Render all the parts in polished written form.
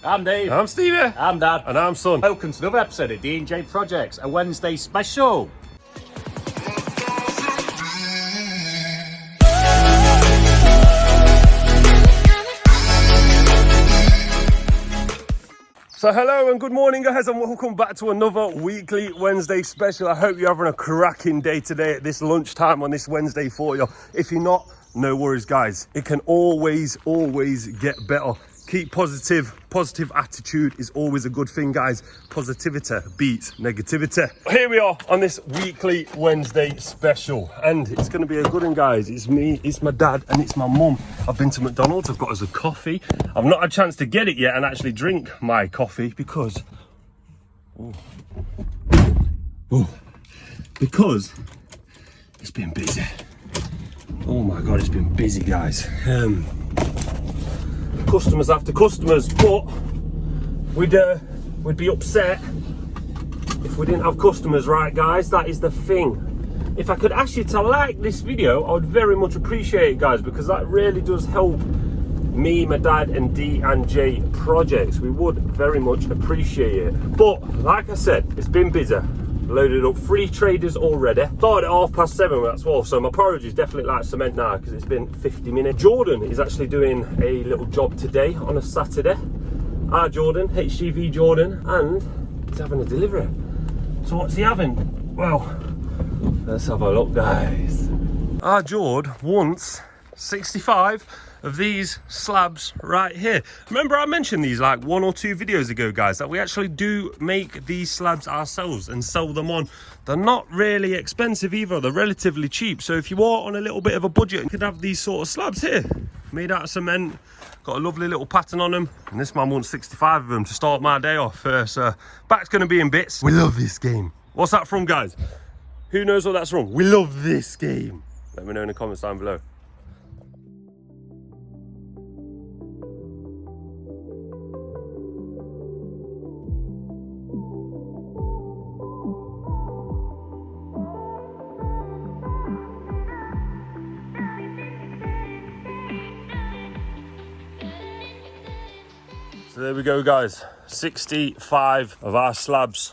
I'm Dave. I'm Stevie. I'm Dad. And I'm Son. Welcome to another episode of D&J Projects, a Wednesday special. So hello and good morning guys, and welcome back to another weekly Wednesday special. I hope you're having a cracking day today at this lunchtime on this Wednesday for you. If you're not, no worries guys. It can always get better. Keep positive. Positive attitude is always a good thing, guys. Positivity beats negativity. Here we are on this weekly Wednesday special, and it's going to be a good one, guys. It's me, it's my dad, and it's my mum. I've been to McDonald's. I've got us a coffee. I've not had a chance to get it yet and actually drink my coffee because it's been busy. Oh my god, it's been busy, guys. Customers after customers, but we'd be upset if we didn't have customers, right guys? That is the thing. If I could ask you to like this video, I would very much appreciate it, guys, because that really does help me, my dad, and D&J Projects. We would very much appreciate it. But like I said, it's been busy. Loaded up 3 traders already. Started at 7:30 as well, so my porridge is definitely like cement now because it's been 50 minutes. Jordan is actually doing a little job today on a Saturday. Our Jordan, HGV Jordan, and he's having a delivery. So what's he having? Well, let's have a look, guys. Our Jord wants 65 of these slabs right here. Remember I mentioned these like 1 or 2 videos ago, guys, that we actually do make these slabs ourselves and sell them on. They're not really expensive either, they're relatively cheap. So if you are on a little bit of a budget, you could have these sort of slabs here, made out of cement, got a lovely little pattern on them, and this man wants 65 of them to start my day off. So back's gonna be in bits. We love this game. What's that from, guys? Who knows what that's from? We love this game. Let me know in the comments down below. So there we go, guys. 65 of our slabs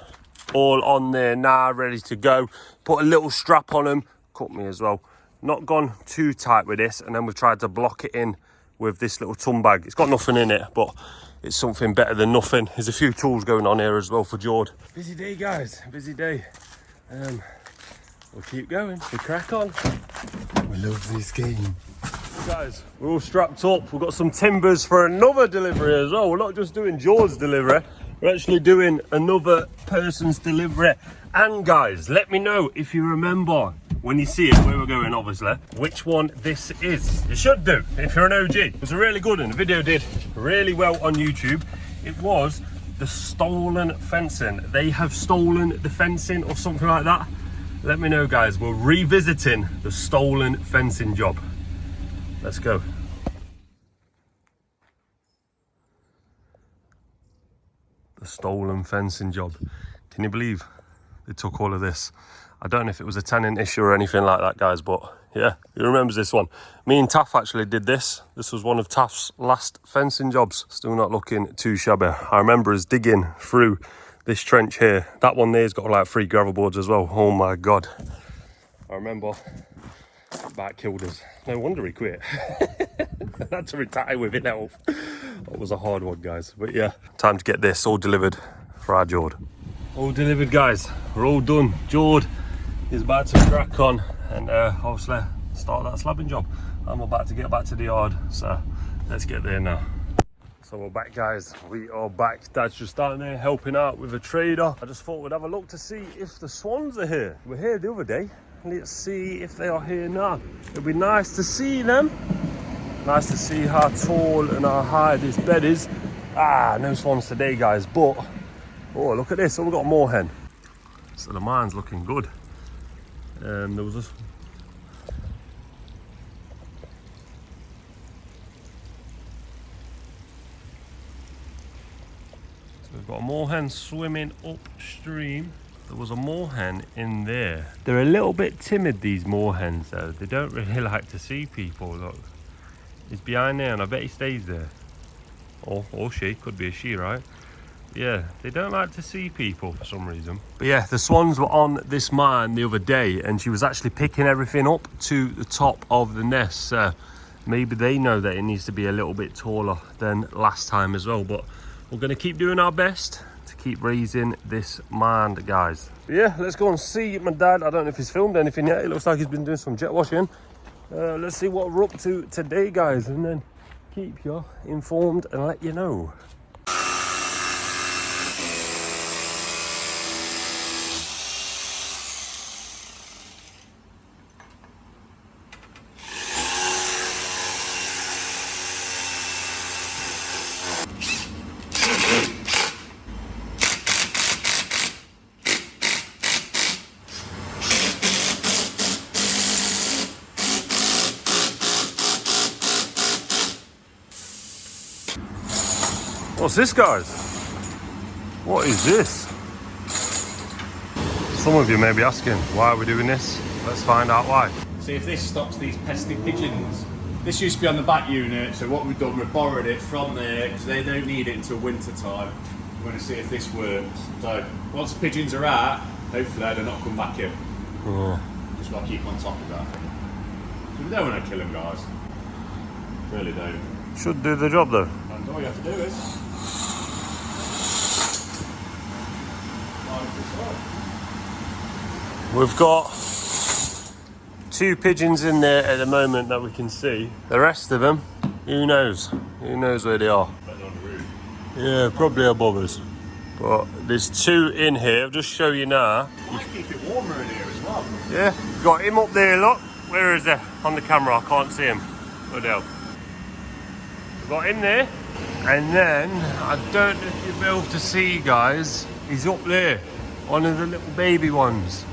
all on there now, ready to go. Put a little strap on them. Cut me as well. Not gone too tight with this, and then we've tried to block it in with this little ton bag. It's got nothing in it, but it's something better than nothing. There's a few tools going on here as well for Jord. Busy day, guys. Busy day. We'll keep going. We crack on. We love this game. Guys, we're all strapped up. We've got some timbers for another delivery as well. We're not just doing Jord's delivery, we're actually doing another person's delivery. And guys, let me know if you remember, when you see it, where we're going obviously, which one this is. You should do, if you're an OG. It was a really good one. The video did really well on YouTube. It was the stolen fencing. They have stolen the fencing or something like that. Let me know, guys. We're revisiting the stolen fencing job. Let's go. The stolen fencing job. Can you believe they took all of this? I don't know if it was a tenant issue or anything like that, guys, but yeah, who remembers this one? Me and Taff actually did this. This was one of Taff's last fencing jobs. Still not looking too shabby. I remember us digging through this trench here. That one there's got like 3 gravel boards as well. Oh my God. I remember that killed us. No wonder he quit. I had to retire with it now. That was a hard one, guys. But yeah, time to get this all delivered for our Jord. All delivered, guys. We're all done. Jord is about to crack on and obviously start that slabbing job. I'm about to get back to the yard, so let's get there now. So we're back, guys. We are back. Dad's just down there helping out with a trader. I just thought we'd have a look to see if the swans are here. We were here the other day. Let's see if they are here now. It'd be nice to see them. Nice to see how tall and how high this bed is. No swans today, guys, but oh, look at this. Oh, we've got a moorhen. So the mine's looking good. There was this. So we've got a moorhen swimming upstream. There was a moorhen in there. They're a little bit timid, these moorhens, though. They don't really like to see people. Look, he's behind there, and I bet he stays there. or she, could be a she, right? Yeah, they don't like to see people for some reason. But yeah, the swans were on this mine the other day, and she was actually picking everything up to the top of the nest. So maybe they know that it needs to be a little bit taller than last time as well. But we're going to keep doing our best to keep raising this mine, guys. But yeah, let's go and see my dad. I don't know if he's filmed anything yet. It looks like he's been doing some jet washing. Let's see what we're up to today, guys, and then keep you informed and let you know. What's this, guys? What is this? Some of you may be asking, why are we doing this? Let's find out why. See if this stops these pesky pigeons. This used to be on the back unit, so what we've done, we've borrowed it from there because they don't need it until winter time. We're going to see if this works. So once the pigeons are out, hopefully they'll not come back in. Oh. Just got to keep on top of that. So we don't want to kill them, guys. Really don't. Should do the job though. And all you have to do is we've got 2 pigeons in there at the moment that we can see. The rest of them, who knows? Who knows where they are? Yeah, probably above us. But there's 2 in here. I'll just show you now. Might keep it warmer in here as well. Yeah, got him up there, look. Where is he? On the camera, I can't see him. What the hell? We've got him there. And then, I don't know if you'll be able to see, guys, he's up there. One of the little baby ones.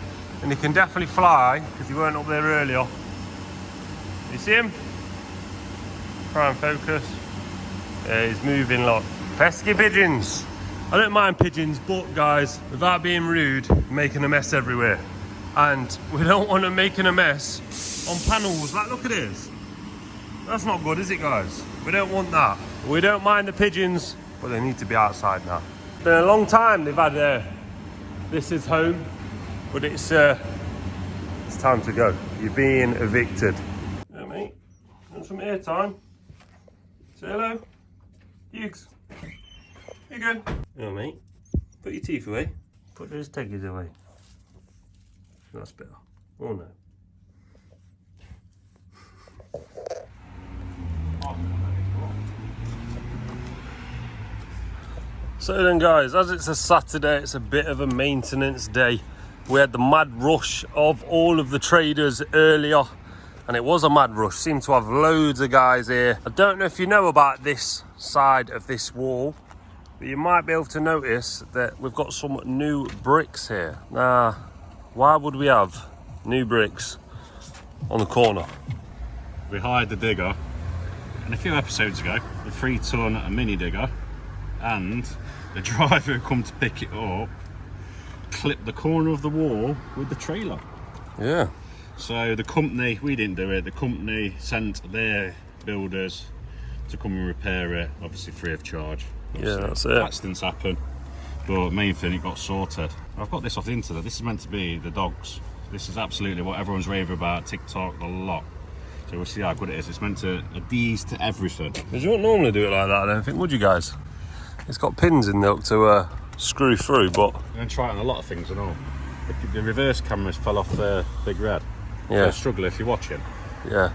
And he can definitely fly, because he weren't up there earlier. You see him? Try and focus. Yeah, he's moving like pesky pigeons. I don't mind pigeons, but guys, without being rude, making a mess everywhere. And we don't want them making a mess on panels. Like, look at this. That's not good, is it, guys? We don't want that. We don't mind the pigeons, but they need to be outside now. It's been a long time they've had this is home, but it's time to go. You're being evicted. Yeah, mate. Want some airtime? Say hello. Hughes. Here you go. Yeah, mate. Put your teeth away. Put those teggies away. That's better. Oh no. So then, guys, as it's a Saturday, it's a bit of a maintenance day. We had the mad rush of all of the traders earlier, and it was a mad rush. Seemed to have loads of guys here. I don't know if you know about this side of this wall, but you might be able to notice that we've got some new bricks here. Now, why would we have new bricks on the corner? We hired the digger, and a few episodes ago, the 3-ton mini digger, and the driver who come to pick it up clipped the corner of the wall with the trailer. Yeah. So the company, we didn't do it, the company sent their builders to come and repair it, obviously free of charge. Obviously, yeah, that's it. Accidents happen, but main thing, it got sorted. I've got this off the internet. This is meant to be the dogs. This is absolutely what everyone's raving about, TikTok, a lot. So we'll see how good it is. It's meant to adhere to everything. Because you wouldn't normally do it like that, I don't think, would you guys? It's got pins in there to screw through, but... I'm going to try it on a lot of things and all. The reverse cameras fell off the big red. Yeah. So struggle if you're watching. Yeah.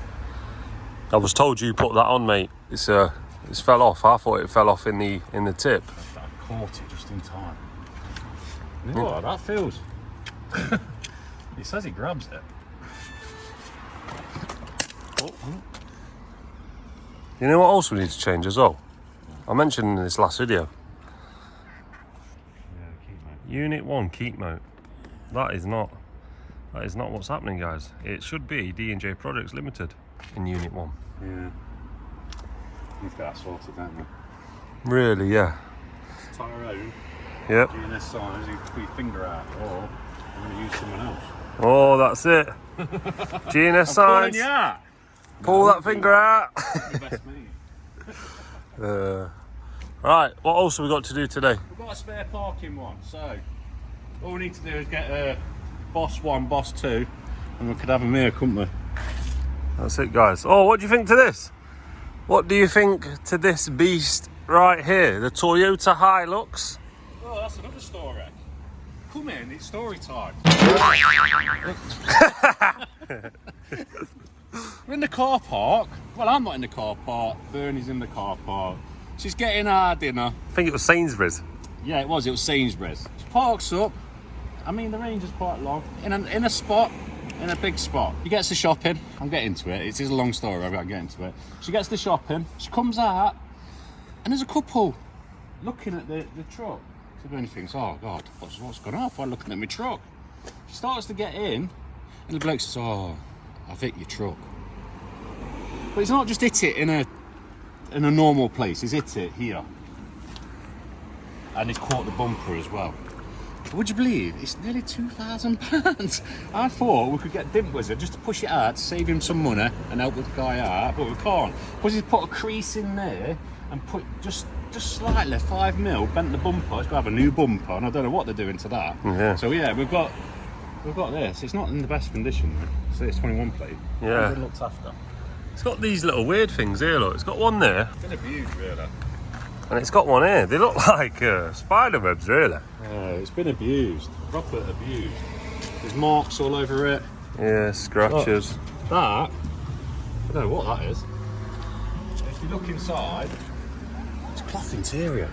I was told you put that on, mate. It's fell off. I thought it fell off in the tip. I caught it just in time. You know what that feels? He says he grabs it. You know what else we need to change as well? I mentioned in this last video. Yeah, keep mode. Unit 1 keep mode. That is not what's happening, guys. It should be D&J Projects Limited in Unit 1. Yeah. You've got that sorted, don't you? Really, yeah. Tyrone. Yep. GNS signs, you put your finger out, or I'm going to use someone else. Oh, that's it. GNS signs. Pull that finger out. The best mate. Right, what else have we got to do today? We've got a spare parking one, so all we need to do is get a Boss 1, Boss 2, and we could have them here, couldn't we? That's it, guys. Oh, what do you think to this? What do you think to this beast right here? The Toyota Hilux. Oh, that's another story. Come in, it's story time. We're in the car park. Well, I'm not in the car park. Bernie's in the car park. She's getting our dinner. I think it was Sainsbury's. Yeah, it was Sainsbury's. She parks up. I mean, the range is quite long. In a spot, in a big spot. She gets the shopping. I'll get into it. It is a long story. I've got to get into it. She gets the shopping. She comes out, and there's a couple looking at the truck. So Bernie thinks, oh God, what's gone off? Why looking at my truck? She starts to get in, and the bloke says, oh, I've hit your truck. But he's not just hit it in a normal place. He's hit it here, and he's caught the bumper as well. Would you believe it's nearly £2,000? I thought we could get Dint Wizard just to push it out, to save him some money and help the guy out, but we can't. Because he's put a crease in there and put just slightly 5 mil, bent the bumper. It's got to have a new bumper, and I don't know what they're doing to that. Yeah. So yeah, we've got this. It's not in the best condition. So it's 21 plate. Yeah. It looked after. It's got these little weird things here, look. It's got one there. It's been abused, really. And it's got one here. They look like spider webs, really. It's been abused, proper abused. There's marks all over it. Yeah, scratches. Look, that, I don't know what that is. If you look inside, it's cloth interior.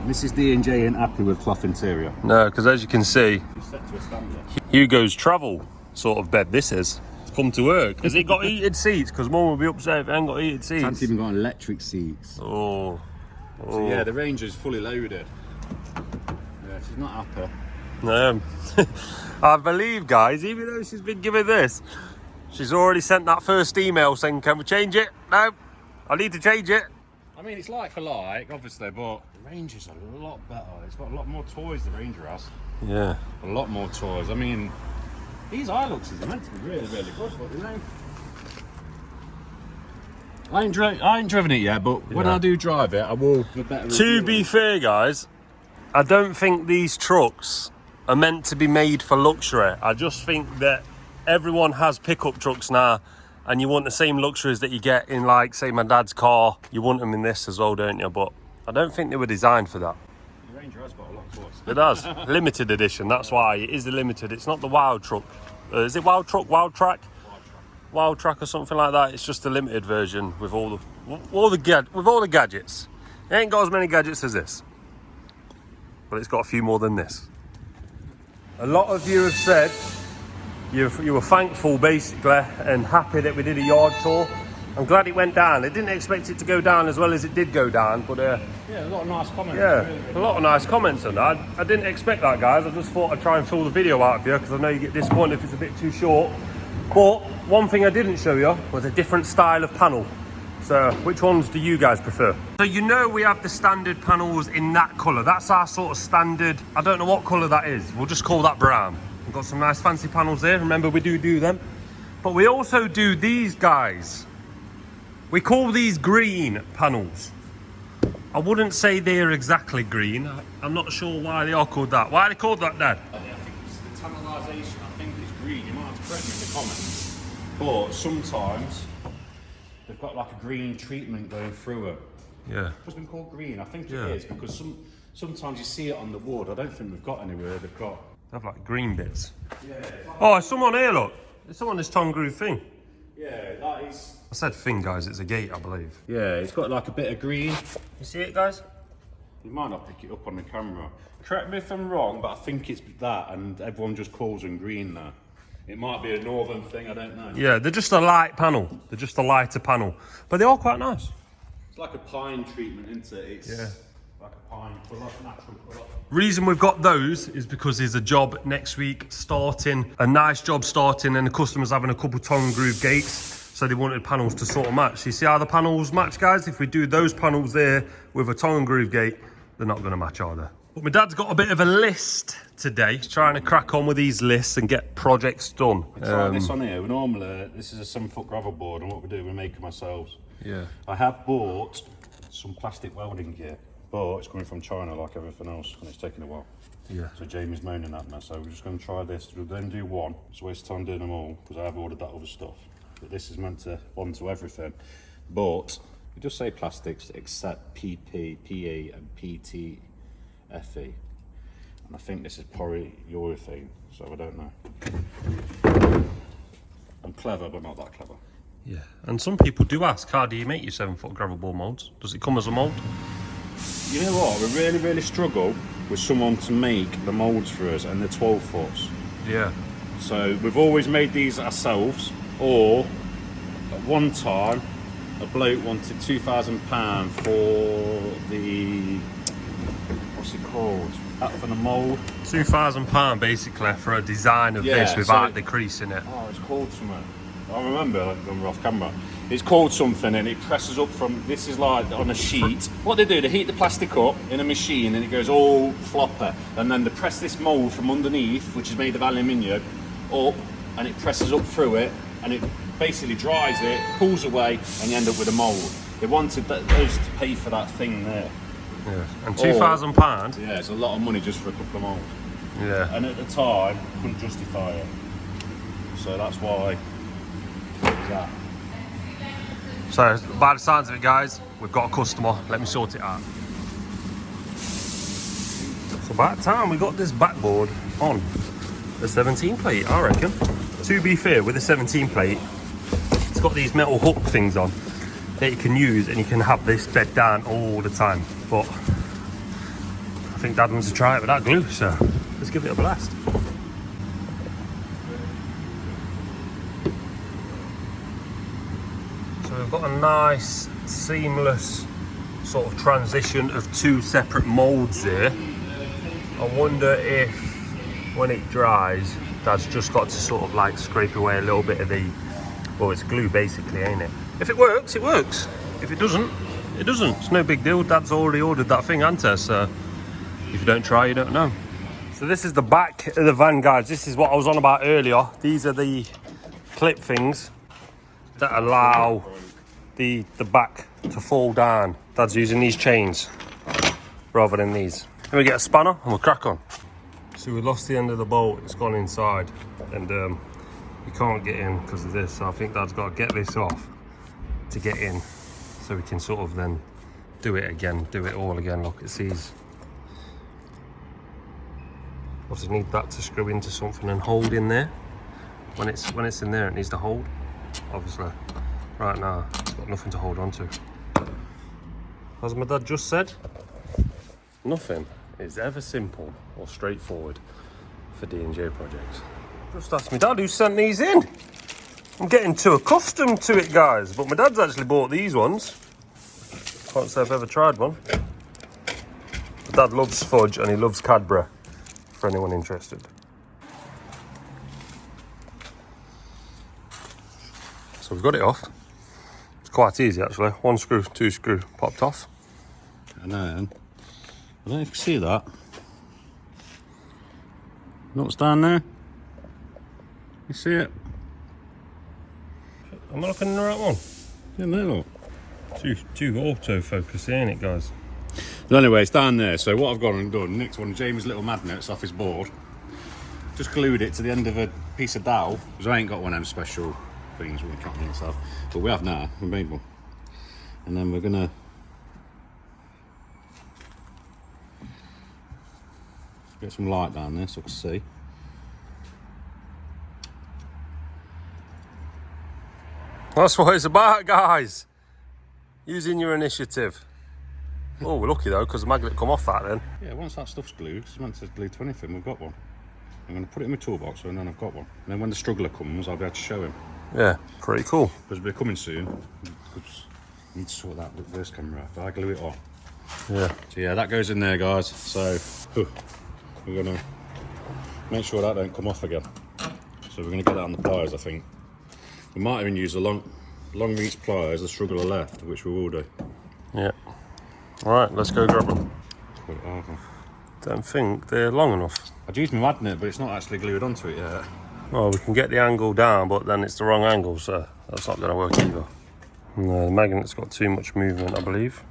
Mrs. D&J ain't happy with cloth interior. No, because as you can see, It's set to a standard. Hugo's travel sort of bed this is. It's come to work. Has it got heated seats? Because Mum will be upset if it ain't got heated seats. It's even got electric seats. Oh. So yeah, the Ranger's fully loaded. Yeah, she's not happy. I believe, guys, even though she's been given this, she's already sent that first email saying, can we change it? No, I need to change it. I mean, it's like for like, obviously, but the Ranger's a lot better. It's got a lot more toys, the Ranger has. Yeah. A lot more toys. I mean, these Hiluxes are meant to be really, really good, but you know. I ain't driven it yet, but when I do drive it, I will. To be fair, guys, I don't think these trucks are meant to be made for luxury. I just think that everyone has pickup trucks now, and you want the same luxuries that you get in, like, say, my dad's car. You want them in this as well, don't you? But I don't think they were designed for that. The Ranger has got a lot of toys. It has. Limited edition, that's why. It is the limited. It's not the Wild Truck. Is it Wild Truck? Wild Track? Wild Track or something like that. It's just a limited version with all the gadgets. It ain't got as many gadgets as this, but it's got a few more than this. A lot of you have said you were thankful, basically, and happy that we did a yard tour. I'm glad it went down. I didn't expect it to go down as well as it did go down, but yeah, a lot of nice comments. yeah, really. a lot of nice comments on that. I didn't expect that, guys. I just thought I'd try and fill the video out for you, because I know you get disappointed if it's a bit too short. But one thing I didn't show you was a different style of panel. So which ones do you guys prefer? So you know we have the standard panels in that colour. That's our sort of standard. I don't know what colour that is. We'll just call that brown. We've got some nice fancy panels there. Remember, we do them. But we also do these guys. We call these green panels. I wouldn't say they're exactly green. I'm not sure why they are called that. Why are they called that, Dad? I think it's the tunnelization. I think it's green. You might have to correct me in the comments. But sometimes they've got like a green treatment going through it. Yeah. It's been called green. I think it is, because sometimes you see it on the wood. I don't think we've got anywhere. They've got. They have like green bits. Yeah. Oh, there's someone here, look. There's someone this tongue groove thing. Yeah, that is. I said thing, guys. It's a gate, I believe. Yeah, it's got like a bit of green. You see it, guys? You might not pick it up on the camera. Correct me if I'm wrong, but I think it's that, and everyone just calls them green now. It might be a northern thing, I don't know. Yeah, they're just a light panel. They're just a lighter panel. But they are quite nice. It's like a pine treatment, isn't it? It's Yeah. like a pine colour, natural colour. Reason we've got those is because there's a job next week starting, a nice job starting, and the customer's having a couple tongue groove gates. So they wanted panels to sort of match. You see how the panels match, guys? If we do those panels there with a tongue and groove gate, they're not gonna match, are they? But my dad's got a bit of a list today. He's trying to crack on with these lists and get projects done. Try this on here. Normally, this is a 7-foot gravel board, and what we do, we make them ourselves. Yeah. I have bought some plastic welding gear, but it's coming from China like everything else, and it's taking a while. Yeah. So Jamie's moaning at me, so we're just going to try this. We'll then do one. It's a waste of time doing them all because I have ordered that other stuff. But this is meant to bond to everything. But you just say plastics except PP, PE, and PTFE. And I think this is polyurethane, so I don't know. I'm clever, but not that clever. Yeah. And some people do ask, how do you make your 7-foot gravel ball molds? Does it come as a mold? You know what? We really struggle with someone to make the moulds for us, and they're 12 foots. Yeah. So we've always made these ourselves, or at one time a bloke wanted £2,000 for the, what's it called? That for the mould. £2,000 basically for a design of this without the crease in it. Oh, it's called something. I remember when we're off camera. It's called something, and it presses up from, this is like on a sheet. What they do, they heat the plastic up in a machine and it goes all floppy. And then they press this mould from underneath, which is made of aluminium, up, and it presses up through it, and it basically dries it, pulls away, and you end up with a mould. They wanted those to pay for that thing there. Yeah. And £2,000? Yeah, it's a lot of money just for a couple of moulds. Yeah. And at the time, couldn't justify it. So that's why that. So, by the sounds of it, guys, we've got a customer. Let me sort it out. So, about time we got this backboard on the 17 plate, I reckon. To be fair, with the 17 plate, it's got these metal hook things on that you can use, and you can have this bed down all the time. But I think Dad wants to try it with that glue, so let's give it a blast. So we've got a nice seamless sort of transition of two separate molds here. I wonder if when it dries, Dad's just got to sort of like scrape away a little bit of the, well, it's glue basically, ain't it? If it works, it works. If it doesn't, it doesn't. It's no big deal. Dad's already ordered that thing, hasn't he? So if you don't try, you don't know. So this is the back of the van, guys. This is what I was on about earlier. These are the clip things that allow the back to fall down. Dad's using these chains rather than these. Then we get a spanner and we'll crack on. So we lost the end of the bolt. It's gone inside, and we can't get in because of this. So I think Dad's got to get this off to get in, so we can sort of then do it again, do it all again. Look, it's these. Obviously need that to screw into something and hold in there. When it's in there, it needs to hold. Obviously, right now it's got nothing to hold on to. As my dad just said, nothing is ever simple or straightforward for D&J projects. Just ask my dad who sent these in. I'm getting too accustomed to it, guys, but my dad's actually bought these ones. Can't say I've ever tried one. My dad loves fudge and he loves Cadbury, for anyone interested. So we've got it off. It's quite easy actually. One screw, two screw popped off. And then, I don't know if you can see that. You know what's down there? You see it? Am I looking in the right one? Yeah, there, look. Two autofocus, ain't it, guys? But anyway, it's down there. So what I've gone and done, nicked one of Jamie's little magnets off his board. Just glued it to the end of a piece of dowel, because I ain't got one of them special things we can't make have. But we have now, we made one. And then we're gonna get some light down there so I can see. That's what it's about, guys. Using your initiative. Oh, we're lucky though, because the magnet come off that then. Yeah, once that stuff's glued, it's meant to glue to anything, we've got one. I'm going to put it in my toolbox and then I've got one. And then when the struggler comes, I'll be able to show him. Yeah, pretty cool. Because we're coming soon. I need to sort that reverse camera out, but I glue it on. Yeah. So yeah, that goes in there, guys. So we're going to make sure that don't come off again. So we're going to get that on the pliers, I think. We might even use the long reach pliers, the struggler left, which we will do. Yeah. Alright, let's go grab them. Put it over. Don't think they're long enough. I'd use my magnet, but it's not actually glued onto it yet. Well, we can get the angle down, but then it's the wrong angle, so that's not going to work either. No, the magnet's got too much movement, I believe.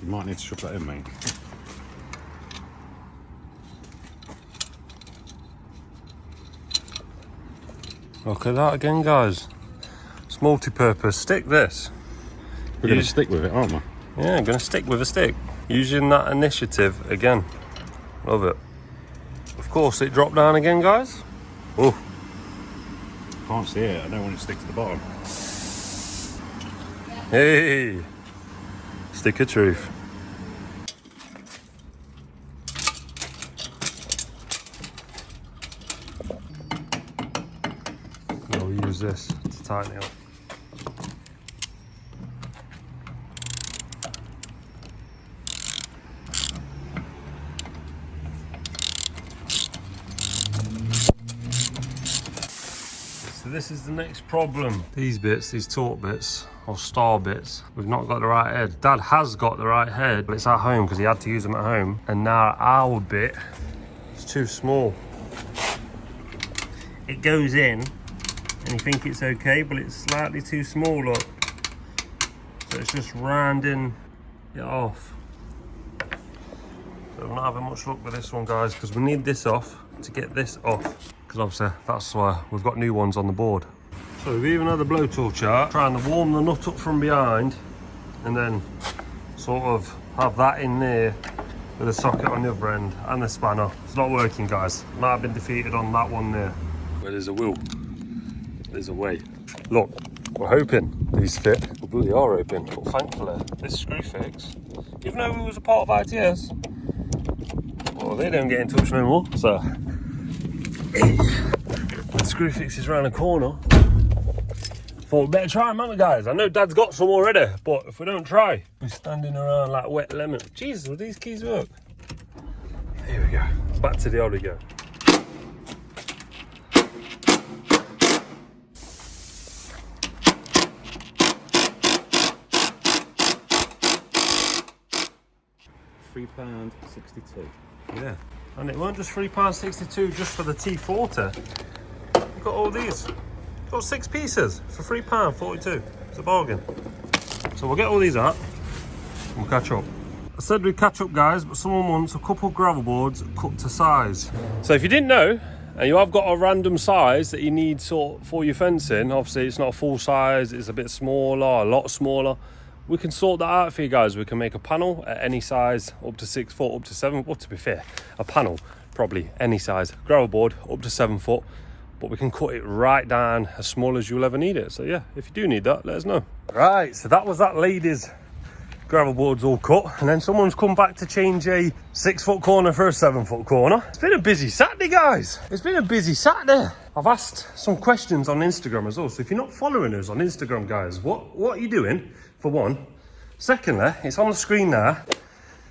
You might need to shove that in, mate. Look at that again, guys. It's multi-purpose. Stick this. We're going to stick with it, aren't we? Yeah, I'm going to stick with a stick. Using that initiative again. Love it. Of course, it dropped down again, guys. Oh. Can't see it. I don't want it to stick to the bottom. Hey. Stick of truth. I'll use this to tighten it up. So this is the next problem. These bits, these torque bits, or star bits, we've not got the right head. Dad has got the right head, but it's at home because he had to use them at home. And now our bit is too small. It goes in, and you think it's okay, but it's slightly too small, look. So it's just rounding it off. So we're not having much luck with this one, guys, because we need this off to get this off. Because obviously that's why we've got new ones on the board. So we've even had the blowtorch out, trying to warm the nut up from behind, and then sort of have that in there with a socket on the other end and the spanner. It's not working, guys. Might have been defeated on that one there. Where there's a will, there's a way. Look, we're hoping these fit. We really are hoping, but thankfully this screw fix, even though it was a part of ITS, well, they don't get in touch no more, so the screw fix is around the corner. Thought we better try them, haven't we, guys? I know Dad's got some already, but if we don't try, we're standing around like wet lemon. Jesus, will these keys work? Here we go. Back to the oligo. £3.62. Yeah, and it weren't just £3.62 just for the T40. We've got all these. Got 6 pieces for £3.42. It's a bargain. So we'll get all these out and we'll catch up. I said we'd catch up, guys, but someone wants a couple gravel boards cut to size. So if you didn't know, and you have got a random size that you need sort for your fencing, obviously it's not a full size, it's a bit smaller, a lot smaller, we can sort that out for you guys. We can make a panel at any size, up to 6 foot, up to 7 foot. Well, to be fair, a panel, probably any size. Gravel board, up to 7 foot. But we can cut it right down as small as you'll ever need it. So yeah, if you do need that, let us know. Right, so that was that lady's gravel boards all cut. And then someone's come back to change a 6 foot corner for a 7 foot corner. It's been a busy Saturday, guys. It's been a busy Saturday. I've asked some questions on Instagram as well. So if you're not following us on Instagram, guys, what are you doing, for one? Secondly, it's on the screen now.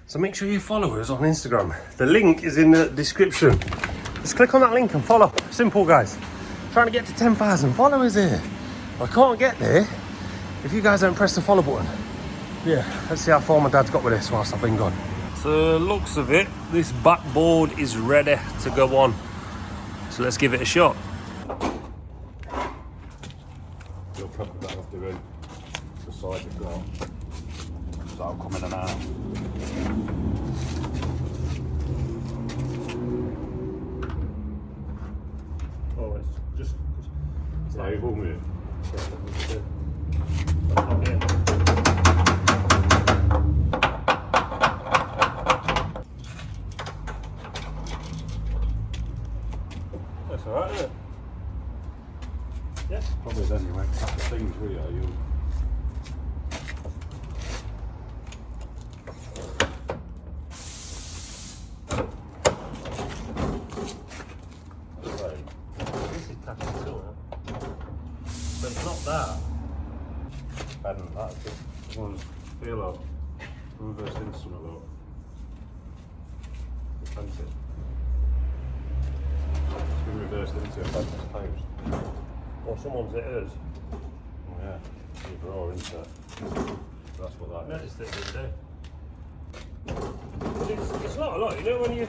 So make sure you follow us on Instagram. The link is in the description. Just click on that link and follow. Simple, guys. Trying to get to 10,000 followers here. I can't get there if you guys don't press the follow button. Yeah, let's see how far my dad's got with this whilst I've been gone. So looks of it, this backboard is ready to go on. So let's give it a shot. You'll probably better off doing the side you've got. So that'll come in and out. Oh, it's just... So you will move. That's alright, isn't it? Yes. Probably then you won't cut the things, will you? This is tacky too, but it's not that. Better than that. This one's feel out. Reverse into some of that. Defensive. It's been reversed into a defensive post. Or someone's it is. Oh yeah. You draw into it. That's what that is. Noticed it the other day. But it's not a lot, you know, when you...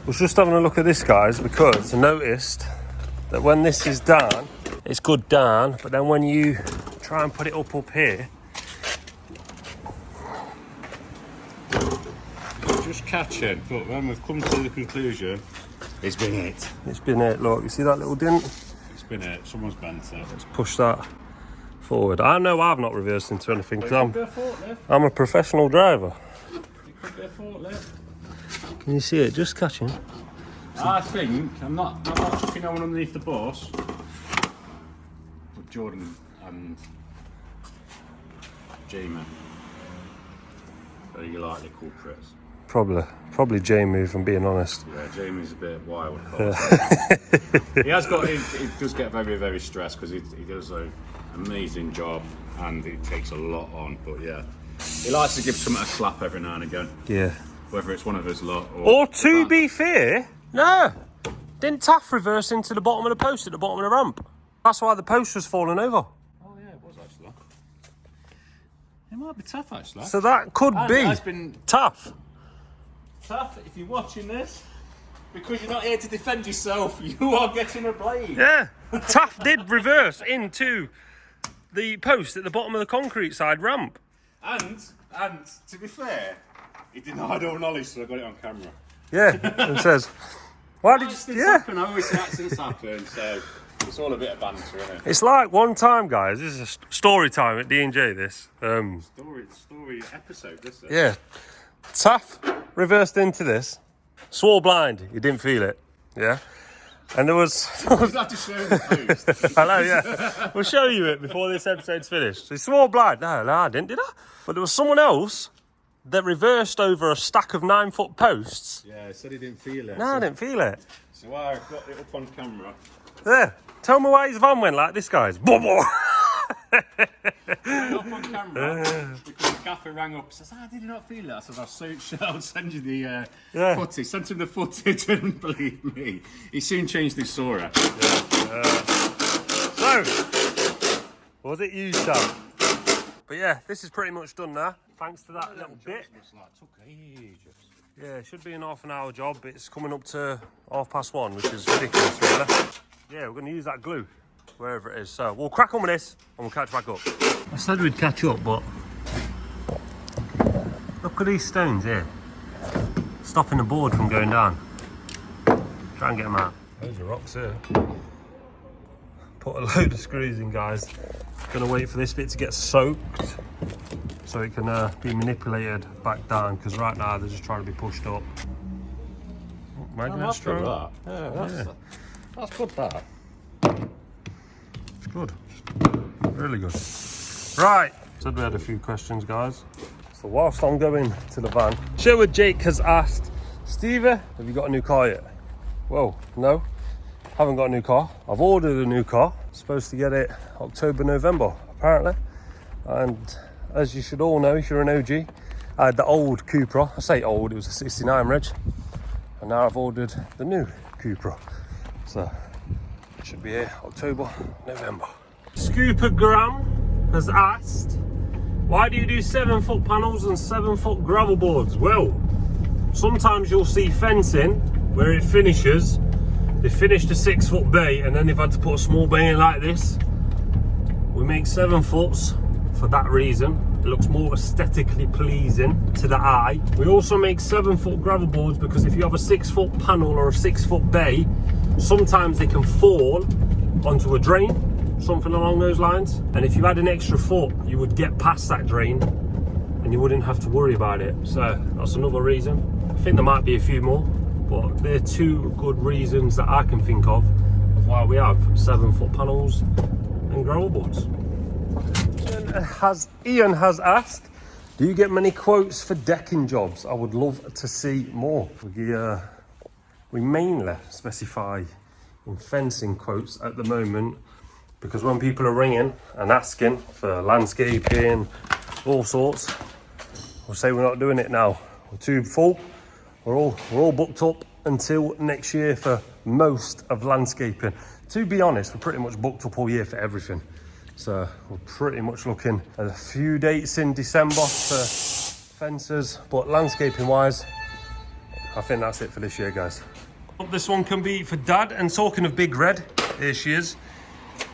was just having a look at this, guys, because I noticed that when this is down, it's good down, but then when you try and put it up here, Just catching. But when we've come to the conclusion, it's been it. it's been it. Look, you see that little dent? It's been it. Someone's bent it. Let's push that forward. I know I've not reversed into anything because I'm a professional driver. It could be a forklift. Can you see it just catching? I think I'm not chucking no one underneath the bus, but Jordan and Jamie, are you likely culprits? Probably Jamie, if I'm being honest. Yeah, Jamie's a bit wild. He does get very, very stressed because he does an amazing job and it takes a lot on. But yeah, he likes to give someone a slap every now and again. Yeah. Whether it's one of his lot Or to be fair, no. Didn't Taff reverse into the bottom of the post at the bottom of the ramp? That's why the post was falling over. Oh yeah, it was actually. It might be tough actually. So that could be It's been Taff. tough if you're watching this. Because you're not here to defend yourself, you are getting a blade. Yeah. Taff did reverse into the post at the bottom of the concrete side ramp. And to be fair, he denied all knowledge, so I got it on camera. Yeah. And says, why did you... Yeah. Happen. I always say accidents happen, so it's all a bit of banter, isn't it? It's like one time, guys, this is a story time at D&J, this. Story episode, this is. Yeah. Taff reversed into this, swore blind, he didn't feel it, yeah? And there was... You have to show the post. I know, yeah. We'll show you it before this episode's finished. So he swore blind. No, I didn't, did I? But there was someone else that reversed over a stack of 9-foot posts. Yeah, he said he didn't feel it. No, I didn't feel it. So I got it up on camera. There. Tell me why his van went like this, guys. Bubble. Up on camera because the gaffer rang up and says, did you not feel that? I said, I'll send you the footage. Sent him the footage and believe me, he soon changed his Sora. So, was it you, Sam? But yeah, this is pretty much done now. Thanks to that little bit. Took ages. Yeah, it should be an half-an-hour job, but it's coming up to 1:30, which is ridiculous, really. Yeah, we're going to use that glue wherever it is. So we'll crack on with this and we'll catch back up. I said we'd catch up, but look at these stones here, stopping the board from going down. Try and get them out. Those are rocks here. Put a load of screws in, guys. Gonna wait for this bit to get soaked so it can be manipulated back down, because right now they're just trying to be pushed up. Magnet stroke. That's good, that. It's good. Really good. Right. Said we had a few questions, guys. So whilst I'm going to the van, Sherwood Jake has asked, Stevie, have you got a new car yet? Well, no. Haven't got a new car. I've ordered a new car. Supposed to get it October, November, apparently. And as you should all know, if you're an OG, I had the old Cupra. I say old, it was a 69 reg. And now I've ordered the new Cupra. So it should be here October, November. Scooper Graham has asked, why do you do 7-foot panels and 7-foot gravel boards? Well, sometimes you'll see fencing where it finishes. They finished a 6-foot bay and then they've had to put a small bay in like this. We make 7 foots for that reason. It looks more aesthetically pleasing to the eye. We also make 7-foot gravel boards because if you have a 6-foot panel or a 6-foot bay, sometimes they can fall onto a drain, something along those lines. And if you had an extra foot, you would get past that drain and you wouldn't have to worry about it. So that's another reason. I think there might be a few more, but they're 2 good reasons that I can think of why we have 7-foot panels and gravel boards. Ian has asked, do you get many quotes for decking jobs? I would love to see more. We mainly specify in fencing quotes at the moment because when people are ringing and asking for landscaping, all sorts, we'll say we're not doing it now. We're too full. We're all booked up until next year for most of landscaping. To be honest, we're pretty much booked up all year for everything. So we're pretty much looking at a few dates in December for fences, but landscaping wise, I think that's it for this year, guys. This one can be for Dad. And talking of Big Red, here she is.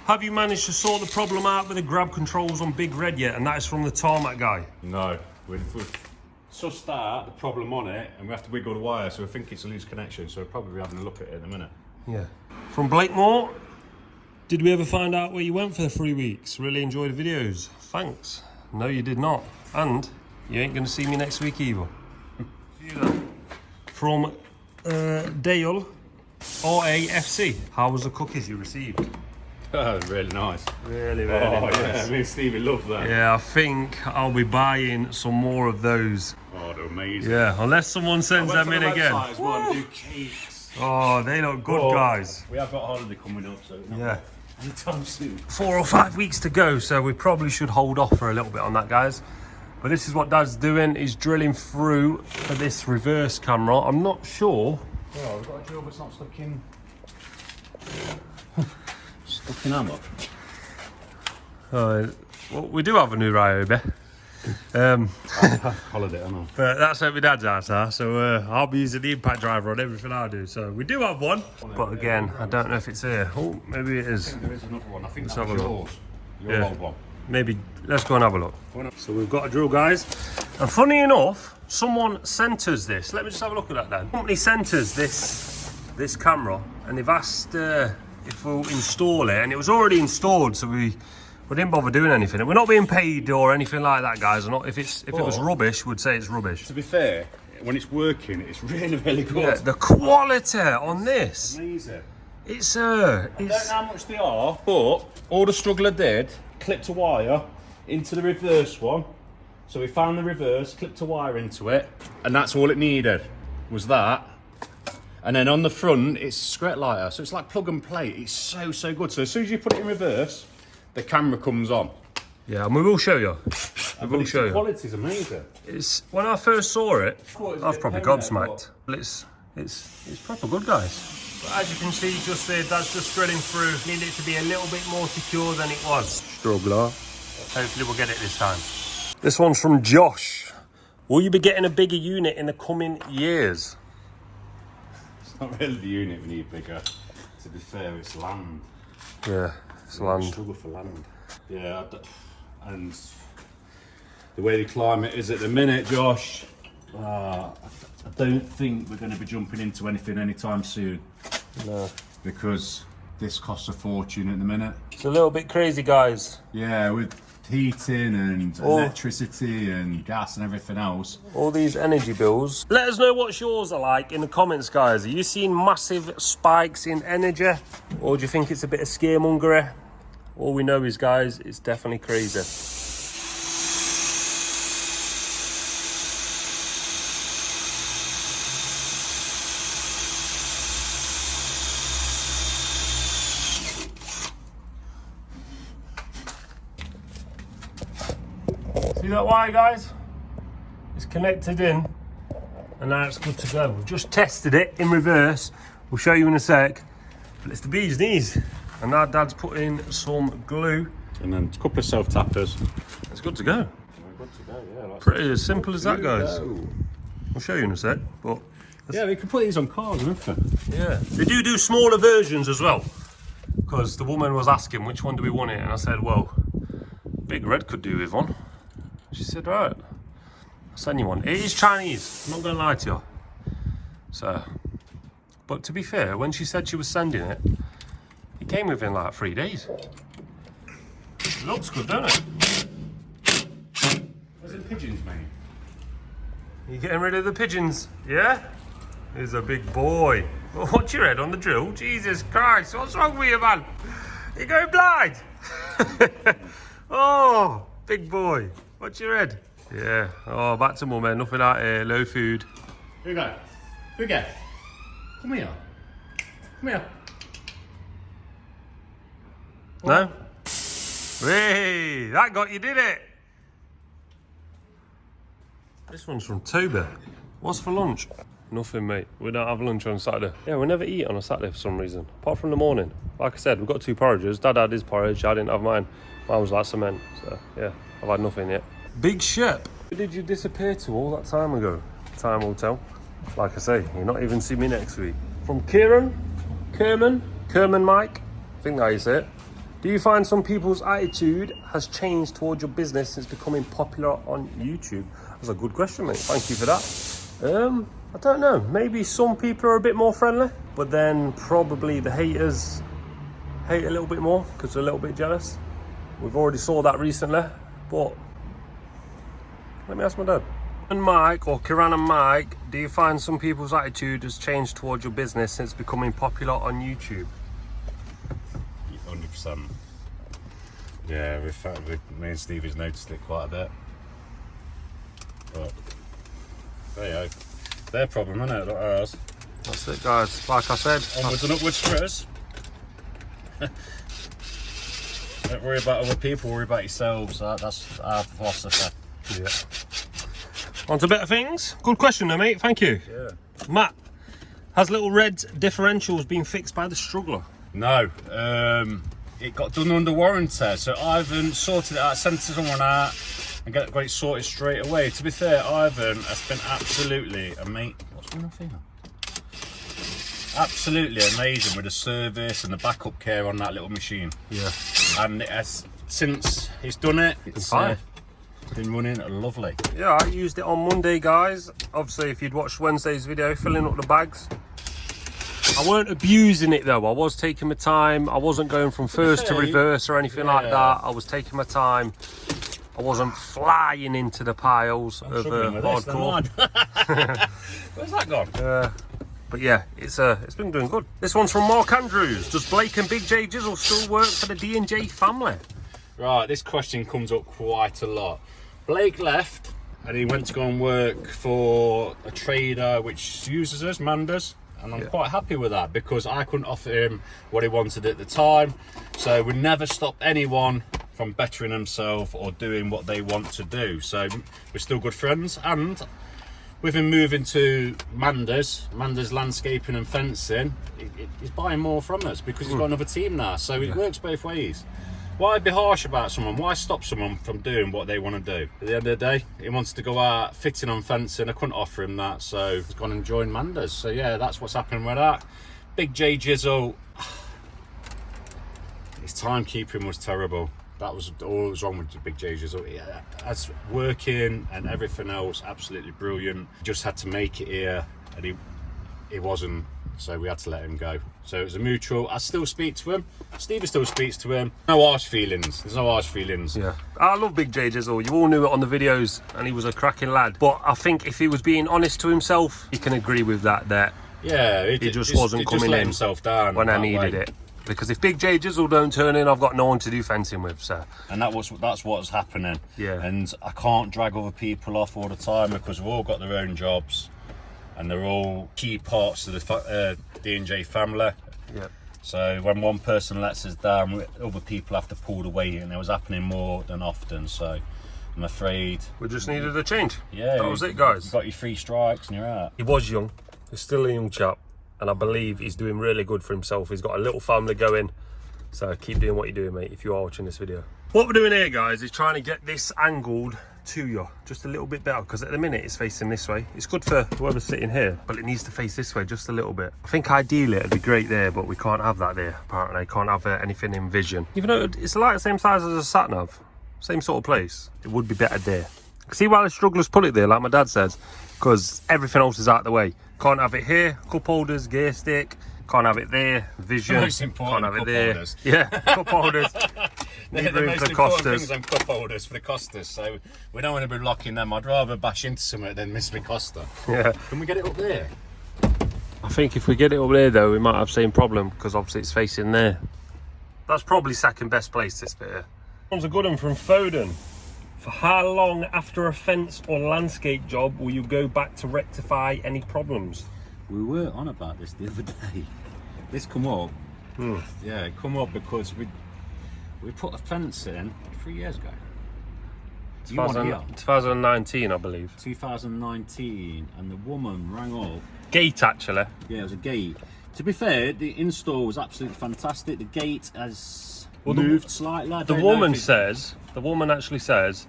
Have you managed to sort the problem out with the grab controls on Big Red yet? And that is from the tarmac guy. No, we've sussed out the problem on it, and we have to wiggle the wire, so we think it's a loose connection, so we'll probably be having a look at it in a minute. Yeah. From Blakemore, did we ever find out where you went for the 3 weeks? Really enjoyed the videos. Thanks. No, you did not. And you ain't going to see me next week either. From Dale, RAFC. How was the cookies you received? Oh, really nice. Really nice. Yeah, me and Stevie love that. Yeah, I think I'll be buying some more of those. Oh, they're amazing. Yeah, unless someone sends them in again. As well, do cakes. Oh, they look good, guys. We have got a holiday coming up, so yeah, anytime soon. 4 or 5 weeks to go, so we probably should hold off for a little bit on that, guys. But this is what Dad's doing. He's drilling through for this reverse camera. I'm not sure. Oh, we've got a drill, but it's not stuck in. Stuck in ammo. Well, we do have a new Ryobi. Holiday, I know. But that's at my dad's house, so I'll be using the impact driver on everything I do. So we do have one, but again, I don't know if it's here. Oh, maybe it is. I think there is another one. I think Let's that's have a look. yours. Your old one. Maybe, let's go and have a look. So we've got a drill, guys. And funny enough, someone sent us this. Let me just have a look at that then. The company sent us this camera, and they've asked if we'll install it, and it was already installed, so we didn't bother doing anything. And we're not being paid or anything like that, guys. If it was rubbish, we'd say it's rubbish. To be fair, when it's working, it's really, really good. Yeah, the quality on this. Amazing. It's I don't know how much they are, but all the struggle I did, clipped a wire into the reverse one. So we found the reverse, clipped a wire into it, and that's all it needed, was that. And then on the front, it's scret lighter, so it's like plug and play. It's so good. So as soon as you put it in reverse, the camera comes on. Yeah, and we will show you. We will show you. The quality's amazing. It's when I first saw it, I was probably gobsmacked. But it's proper good, guys. But as you can see, just there, that's just drilling through. Need it to be a little bit more secure than it was. Struggler. Hopefully we'll get it this time. This one's from Josh. Will you be getting a bigger unit in the coming years? It's not really the unit we need bigger. To be fair, it's land. Yeah, it's land. Struggle for land. Yeah, and the way the climate is at the minute, Josh, I don't think we're going to be jumping into anything anytime soon. No. Because this costs a fortune at the minute. It's a little bit crazy, guys. Yeah, with heating and electricity and gas and everything else. All these energy bills. Let us know what yours are like in the comments, guys. Are you seeing massive spikes in energy? Or do you think it's a bit of scaremongery? All we know is, guys, it's definitely crazy. See that wire, guys? It's connected in, and now it's good to go. We've just tested it in reverse. We'll show you in a sec. But it's the bee's knees. And now Dad's put in some glue. And then a couple of self-tappers. It's good to go. Good to go, yeah. That's Pretty as simple as that, guys. We'll show you in a sec. But yeah, we can put these on cars, can't we? yeah, they do smaller versions as well. Because the woman was asking which one do we want it, and I said, well, Big Red could do with one. She said, right, I'll send you one. It is Chinese, I'm not going to lie to you. So, but to be fair, when she said she was sending it, it came within like 3 days. It looks good, don't it? Where's the pigeons, mate? You getting rid of the pigeons? Yeah? He's a big boy. Well, what's your head on the drill? Jesus Christ, what's wrong with you, man? You're going blind? Oh, big boy. What's your head? Yeah. Oh, back to mum, man. Nothing out here. Low food. Here we go. Here we go. Come here. Come here. No? Hey, that got you, did it? This one's from Toby. What's for lunch? Nothing, mate. We don't have lunch on Saturday. Yeah, we never eat on a Saturday for some reason. Apart from the morning. Like I said, we've got 2 porridges. Dad had his porridge. I didn't have mine. Mine was like cement. So, yeah, I've had nothing yet. Big ship. Where did you disappear to all that time ago? Time will tell. Like I say, you'll not even see me next week. From Kerman Mike, I think that is it. Do you find some people's attitude has changed towards your business since becoming popular on YouTube? That's a good question, mate. Thank you for that. I don't know. Maybe some people are a bit more friendly, but then probably the haters hate a little bit more because they're a little bit jealous. We've already saw that recently, but let me ask my dad. And Mike, or Kiran and Mike, do you find some people's attitude has changed towards your business since becoming popular on YouTube? 100%. Yeah, me and Steve has noticed it quite a bit. But there you go. Their problem, isn't it? Not ours. That's it, guys. Like I said, onwards and upwards for us. Don't worry about other people, worry about yourselves. That's our philosophy. Yeah. On to better things. Good question though, mate. Thank you. Yeah. Matt, has little red differentials been fixed by the struggler? No. It got done under warranty, so Ivan sorted it out, sent someone out, and got it sorted straight away. To be fair, Ivan has been absolutely amazing. What's going on here? Absolutely amazing with the service and the backup care on that little machine. Yeah. And it has, since he's done it, it's been running lovely. Yeah, I used it on Monday, guys. Obviously, if you'd watched Wednesday's video, filling up the bags. I weren't abusing it though. I was taking my time. I wasn't going from first to reverse or anything like that. I was taking my time. I wasn't flying into the piles of hardcore. Where's that gone? But yeah, it's been doing good. This one's from Mark Andrews. Does Blake and Big J Jizzle still work for the D&J family? Right, this question comes up quite a lot. Blake left and he went to go and work for a trader which uses us, Manders. And I'm quite happy with that because I couldn't offer him what he wanted at the time. So we never stop anyone from bettering themselves or doing what they want to do. So we're still good friends. And with him moving to Manders Landscaping and Fencing, he's buying more from us because he's got another team now. So it works both ways. Why be harsh about someone? Why stop someone from doing what they want to do? At the end of the day, he wants to go out fitting on fencing. I couldn't offer him that, so he's gone and joined Manders. So yeah, that's what's happening with that. Big J Jizzle, his timekeeping was terrible. That was all that was wrong with Big J Jizzle. Yeah, as working and everything else, absolutely brilliant. Just had to make it here, and he wasn't. So we had to let him go. So it was a mutual. I still speak to him. Stevie still speaks to him. No harsh feelings. There's no harsh feelings. Yeah. I love Big J Jizzle. You all knew it on the videos and he was a cracking lad. But I think if he was being honest to himself, he can agree with that yeah, he just wasn't coming in himself down when I needed it. Because if Big J Jizzle don't turn in, I've got no one to do fencing with, so. And that's what's happening. Yeah. And I can't drag other people off all the time because we've all got their own jobs. And they're all key parts of the D&J family. Yeah. So when one person lets us down, other people have to pull the weight, and it was happening more than often. So I'm afraid we just needed a change. Yeah, that was it, guys. You got your 3 strikes and you're out. He was young. He's still a young chap, and I believe he's doing really good for himself. He's got a little family going. So keep doing what you're doing, mate, if you are watching this video. What we're doing here, guys, is trying to get this angled to you just a little bit better, because at the minute it's facing this way. It's good for whoever's sitting here, but it needs to face this way just a little bit. I think ideally it'd be great there, but we can't have that there apparently. I can't have anything in vision, even though it's like the same size as a sat nav, same sort of place. It would be better there. See why the strugglers put it there, like my dad says, because everything else is out the way. Can't have it here, cup holders, gear stick. Can't have it there, vision. Most important, can't have cup it there. Holders. Yeah, cup holders. They're the most important things on cup holders for the Costas, so we don't want to be locking them. I'd rather bash into something than miss my Costa. Yeah. Can we get it up there? I think if we get it up there though, we might have the same problem, because obviously it's facing there. That's probably second best place, this bit here. One's a good one from Foden. For how long after a fence or landscape job will you go back to rectify any problems? We were on about this the other day. This come up. Yeah, it come up because we put a fence in 3 years ago. 2019, I believe. 2019, and the woman rang up. Gate, actually. Yeah, it was a gate. To be fair, the install was absolutely fantastic. The gate has moved slightly. The woman actually says,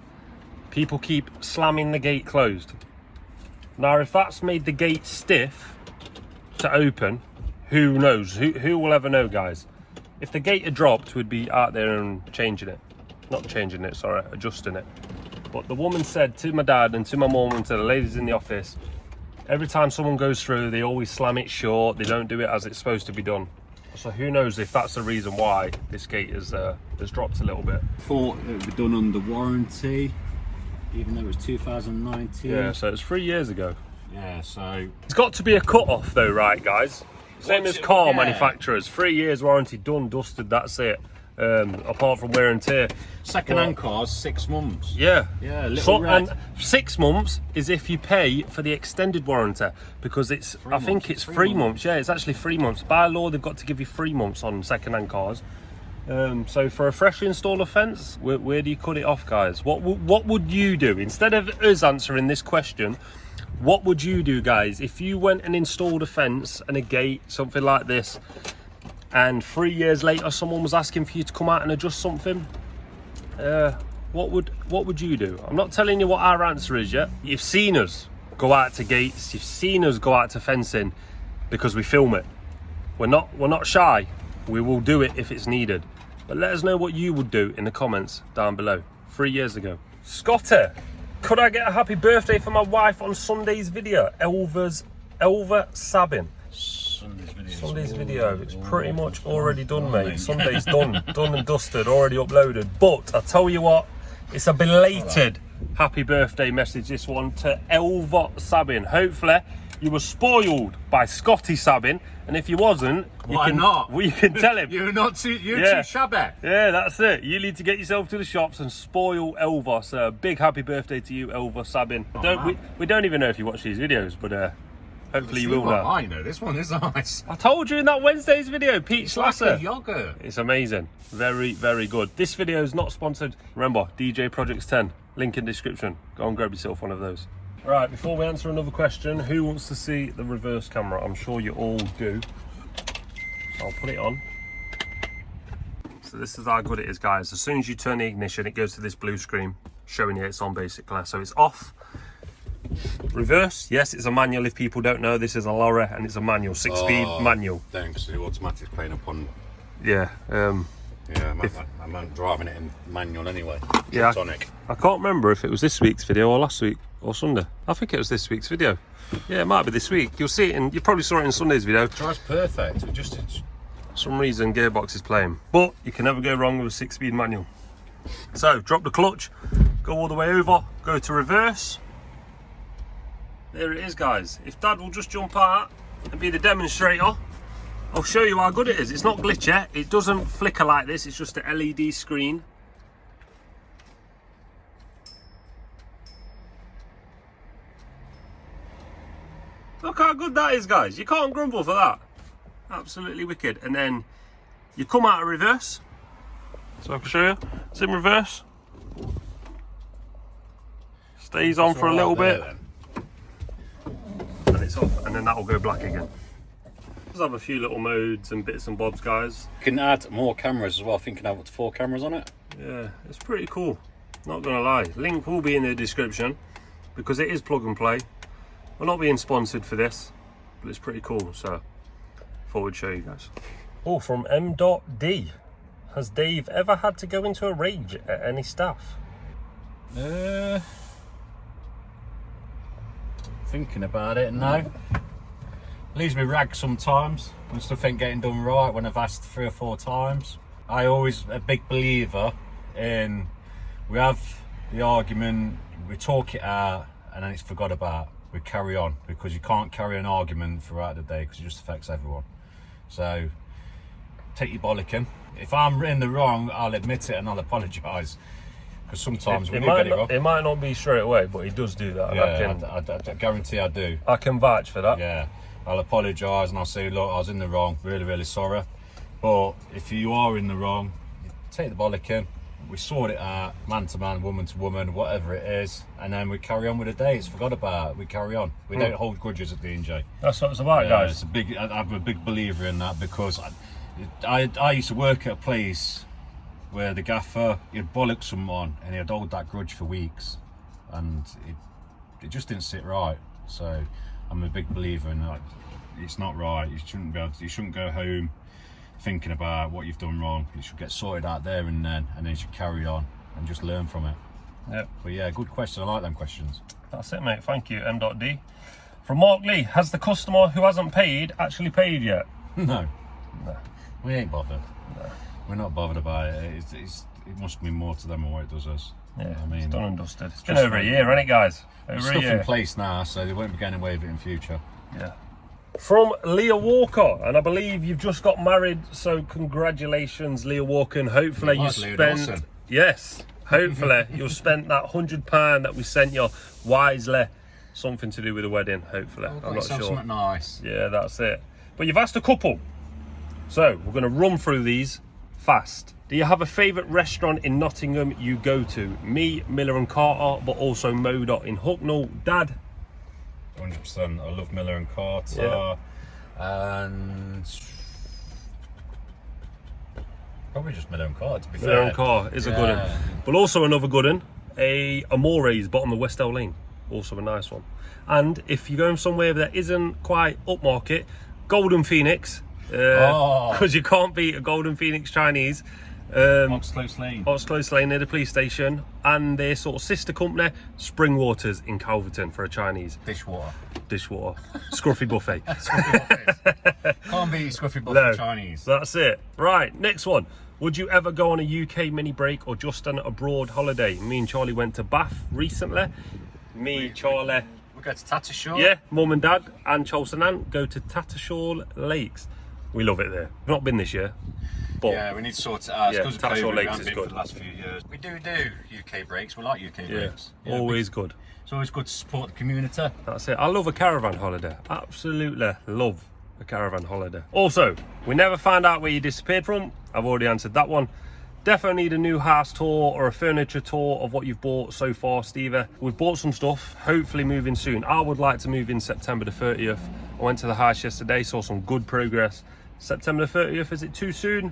people keep slamming the gate closed. Now, if that's made the gate stiff to open, who knows? Who will ever know, guys? If the gate had dropped, we'd be out there and changing it. Not changing it, sorry, adjusting it. But the woman said to my dad and to my mum and to the ladies in the office, every time someone goes through, they always slam it short. They don't do it as it's supposed to be done. So who knows if that's the reason why this gate has dropped a little bit. Thought it would be done under warranty, even though it was 2019. Yeah, so it's 3 years ago. Yeah, so It's got to be a cut-off though, right, guys? Same as car manufacturers. 3 years warranty, done, dusted, that's it. Apart from wear and tear. second-hand cars, 6 months. Yeah. Yeah, little and 6 months is if you pay for the extended warranty, because it's, I think it's 3 months. Yeah, it's actually 3 months. By law, they've got to give you 3 months on second-hand cars. So for a freshly installed offence, where do you cut it off, guys? What would you do? Instead of us answering this question, what would you do, guys, if you went and installed a fence and a gate, something like this, and 3 years later someone was asking for you to come out and adjust something? What would you do? I'm not telling you what our answer is yet. You've seen us go out to gates, you've seen us go out to fencing, because we film it. We're not shy. We will do it if it's needed. But let us know what you would do in the comments down below. 3 years ago. Scotty, could I get a happy birthday for my wife on Sunday's video? Elva Sabin. Sunday's video. It's pretty much already done, mate. Sunday's done and dusted, already uploaded. But I tell you what, it's a belated happy birthday message, this one, to Elva Sabin. Hopefully you were spoiled by Scotty Sabin, and if you wasn't, you can tell him. You're too shabby. Yeah, that's it. You need to get yourself to the shops and spoil Elva. So big happy birthday to you, Elva Sabin. We don't even know if you watch these videos, but hopefully you will now. I know, this one is nice. I told you in that Wednesday's video, Peach Lasser. Like a yogurt. It's amazing. Very, very good. This video is not sponsored. Remember, DJ Projects 10, link in description. Go and grab yourself one of those. Right, before we answer another question, who wants to see the reverse camera? I'm sure you all do. I'll put it on. So this is how good it is, guys. As soon as you turn the ignition, it goes to this blue screen showing you it's on, basically. So it's off. Reverse, yes, it's a manual. If people don't know, this is a lorry and it's a manual, 6-speed manual. Thanks, the automatic's playing up on. Yeah. Yeah, I'm driving it in manual anyway. Yeah. Tonic. I can't remember if it was this week's video or last week or Sunday. I think it was this week's video. Yeah, it might be this week. You'll see it in. You probably saw it in Sunday's video. It drives perfect. It just. For some reason, gearbox is playing, but you can never go wrong with a 6-speed manual. So drop the clutch, go all the way over, go to reverse. There it is, guys. If Dad will just jump out and be the demonstrator, I'll show you how good it is. It's not glitchy, it doesn't flicker like this, it's just an LED screen. Look how good that is, guys. You can't grumble for that. Absolutely wicked. And then you come out of reverse. So I can show you. It's in reverse. Stays on for a little bit. And it's off, and then that will go black again. Just have a few little modes and bits and bobs, guys. You can add more cameras as well. I think you can have up to 4 cameras on it. Yeah, it's pretty cool. Not gonna lie. Link will be in the description because it is plug and play. We're not being sponsored for this, but it's pretty cool. So, thought I'd show you guys. Oh, from M.D. Has Dave ever had to go into a rage at any staff? Thinking about it, no. Leaves me rag sometimes when stuff ain't getting done right, when I've asked 3 or 4 times. I always a big believer in, we have the argument, we talk it out, and then it's forgot about. We carry on, because you can't carry an argument throughout the day because it just affects everyone. So take your bollocking. If I'm in the wrong, I'll admit it and I'll apologise. Because sometimes we do get it wrong. It might not be straight away, but he does do that. Yeah, I guarantee I do. I can vouch for that. Yeah, I'll apologise and I'll say, look, I was in the wrong, really, really sorry. But if you are in the wrong, take the bollocking. We sort it out, man to man, woman to woman, whatever it is, and then we carry on with the day. It's forgot about it. We carry on. We don't hold grudges at D&J. That's what it's about, guys. It's I'm a big believer in that, because I used to work at a place where the gaffer, he'd bollock someone and he'd hold that grudge for weeks, and it just didn't sit right. So I'm a big believer in like, it's not right. You shouldn't be able to, you shouldn't go home thinking about what you've done wrong. You should get sorted out there and then you should carry on and just learn from it. Yep. But yeah, good question. I like them questions. That's it, mate. Thank you. M.D. From Mark Lee, has the customer who hasn't paid actually paid yet? No. No. We ain't bothered. No. We're not bothered about it. It must be more to them than what it does us. Yeah, I mean, it's done and dusted. It's been over a year, hasn't it, guys? Over stuff a year. in place now, so they won't be getting away with it in future. Yeah. From Leah Walker, and I believe you've just got married, so congratulations, Leah Walker, and hopefully you spent... Yes, hopefully you'll spend that £100 that we sent you wisely. Something to do with the wedding, hopefully. I'm not sure. Something nice. Yeah, that's it. But you've asked a couple. So, we're going to run through these fast. Do you have a favourite restaurant in Nottingham you go to? Me, Miller and Carter, but also Modot in Hucknall. Dad? 100%. I love Miller and Carter. Yeah. And probably just Miller and Carter, to be fair. Miller and Carter is a good one. But also another good one, a Amore's, bottom of West Elm Lane. Also a nice one. And if you're going somewhere that isn't quite upmarket, Golden Phoenix. Because you can't beat a Golden Phoenix Chinese. Oxclose Lane. Oxclose Lane near the police station, and their sort of sister company, Springwaters in Calverton, for a Chinese. Dishwater. Scruffy buffet. Can't beat Scruffy buffet Chinese. That's it. Right, next one. Would you ever go on a UK mini break or just an abroad holiday? Me and Charlie went to Bath recently. Charlie. We go to Tattershall. Yeah, mum and dad and Charles and Aunt go to Tattershall Lakes. We love it there. We've not been this year. But yeah, we need to sort it out. Yeah, because Tattershall Lakes is been good for the last few years. We do UK breaks. We like UK breaks. Yeah, always good. It's always good to support the community. That's it. I love a caravan holiday. Absolutely love a caravan holiday. Also, we never found out where you disappeared from. I've already answered that one. Definitely need a new house tour or a furniture tour of what you've bought so far, Stevie. We've bought some stuff, hopefully moving soon. I would like to move in September the 30th. I went to the house yesterday, saw some good progress. September the 30th, is it too soon?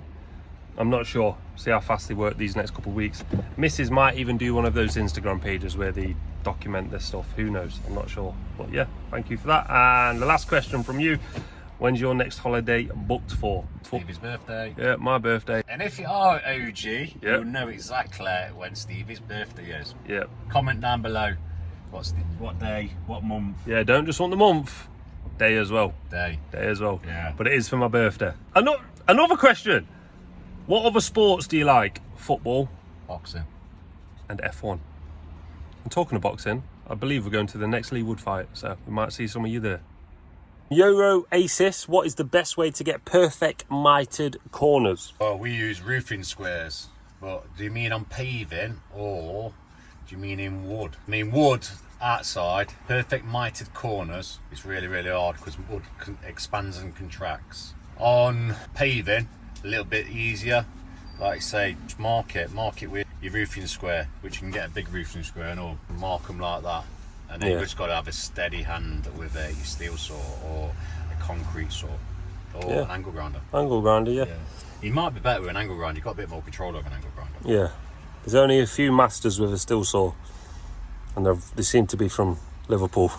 I'm not sure. See how fast they work these next couple of weeks. Mrs. might even do one of those Instagram pages where they document this stuff. Who knows? I'm not sure. But yeah, thank you for that. And the last question from you. When's your next holiday booked for? Stevie's birthday. Yeah, my birthday. And if you are OG, you'll know exactly when Stevie's birthday is. Yeah. Comment down below. What day, what month? Yeah, don't just want the month. Day as well. Day as well. Yeah. But it is for my birthday. Another question. What other sports do you like? Football. Boxing. And F1. And talking of boxing, I believe we're going to the next Lee Wood fight, so we might see some of you there. Euro Asis, what is the best way to get perfect mitered corners? Well, we use roofing squares, but do you mean on paving or do you mean in wood? I mean wood outside, perfect mitered corners is really, really hard because wood expands and contracts. On paving, a little bit easier. Like I say, just mark it with your roofing square, which you can get a big roofing square and all, mark them like that. And then you've just got to have a steady hand with a steel saw or a concrete saw or an angle grinder. Angle grinder, yeah. You might be better with an angle grinder. You've got a bit more control over an angle grinder. Yeah. There's only a few masters with a steel saw, and they seem to be from Liverpool.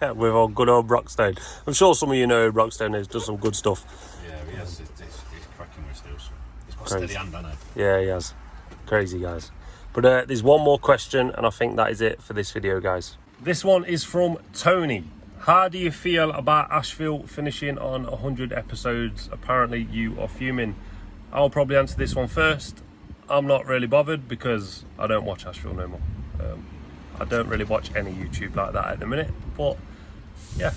With our good old Brockstone. I'm sure some of you know Brockstone has done some good stuff. Yeah, he has. It's cracking with steel saw. He's got a steady hand, hasn't he? Yeah, he has. Crazy, guys. But there's one more question, and I think that is it for this video, guys. This one is from Tony. How do you feel about Asheville finishing on 100 episodes? Apparently you are fuming. I'll probably answer this one first. I'm not really bothered because I don't watch Asheville no more. I don't really watch any YouTube like that at the minute. But yeah,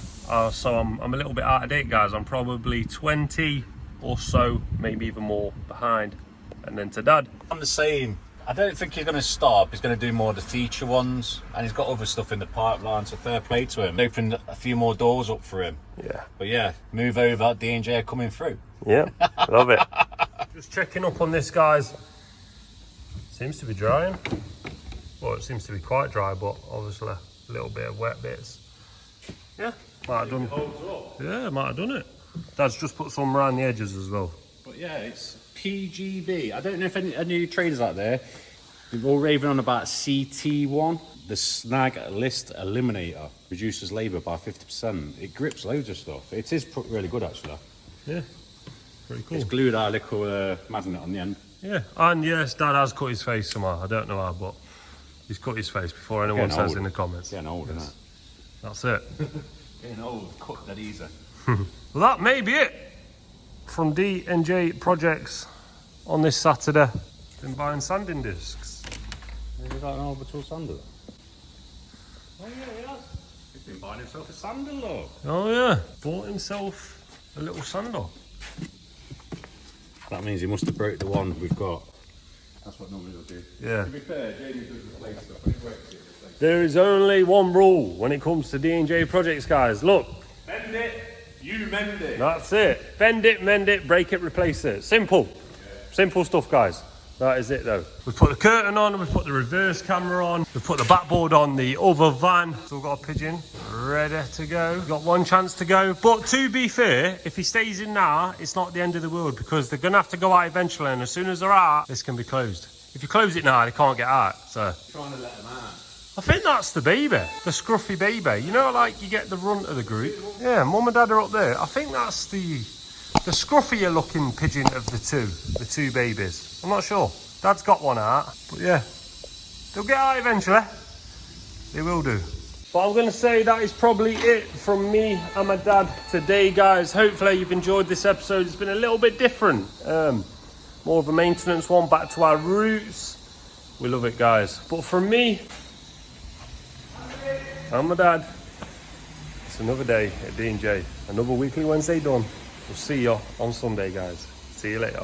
so I'm a little bit out of date, guys. I'm probably 20 or so, maybe even more behind. And then to Dad. I'm the same. I don't think he's going to stop. He's going to do more of the feature ones, and he's got other stuff in the pipeline, so fair play to him. Opened a few more doors up for him. Yeah. But yeah, move over, D&J are coming through. Yeah, love it. Just checking up on this, guys. Seems to be drying. Well, it seems to be quite dry, but obviously a little bit of wet bits. Yeah, might have done. Yeah, might have done it. Dad's just put some around the edges as well. But yeah, it's PGB. I don't know if any traders out there We've all raving on about CT1, the snag list eliminator, reduces labour by 50%. It grips loads of stuff. It is really good actually. Yeah, pretty cool. It's glued our little magnet on the end. Yeah, and yes, Dad has cut his face somehow. I don't know how, but he's cut his face before anyone Getting says old. in the comments. Getting old, isn't it? That's it. Getting old, cut that easy. Well, that may be it from D&J Projects on this Saturday. Been buying sanding discs. Have you got an orbital sander? Oh yeah, he has. He's been buying himself a sander, look. Oh yeah, bought himself a little sander. That means he must have broke the one we've got. That's what normally will do. Yeah. To be fair, Jamie does replace stuff. When he breaks it, replace it. There is only one rule when it comes to D&J Projects, guys. Look, Bend it, you mend it. that's it. Bend it, mend it, break it, replace it. Simple. Simple stuff, guys. That is it, though. We've put the curtain on, we've put the reverse camera on, we've put the backboard on the other van. So we've got a pigeon ready to go. We've got one chance to go. But to be fair, if he stays in now, it's not the end of the world because they're going to have to go out eventually. And as soon as they're out, this can be closed. If you close it now, they can't get out. So Trying to let them out. I think that's the baby, the scruffy baby. You know, like you get the runt of the group. Yeah, Mum and Dad are up there. I think that's the scruffier looking pigeon of the two babies. I'm not sure. Dad's got one out, but yeah, they'll get out eventually. They will do. But I'm going to say that is probably it from me and my dad today, guys. Hopefully you've enjoyed this episode. It's been a little bit different. More of a maintenance one, back to our roots. We love it, guys. But from me and my dad, it's another day at D&J. Another weekly Wednesday done. We'll see you on Sunday, guys. See you later.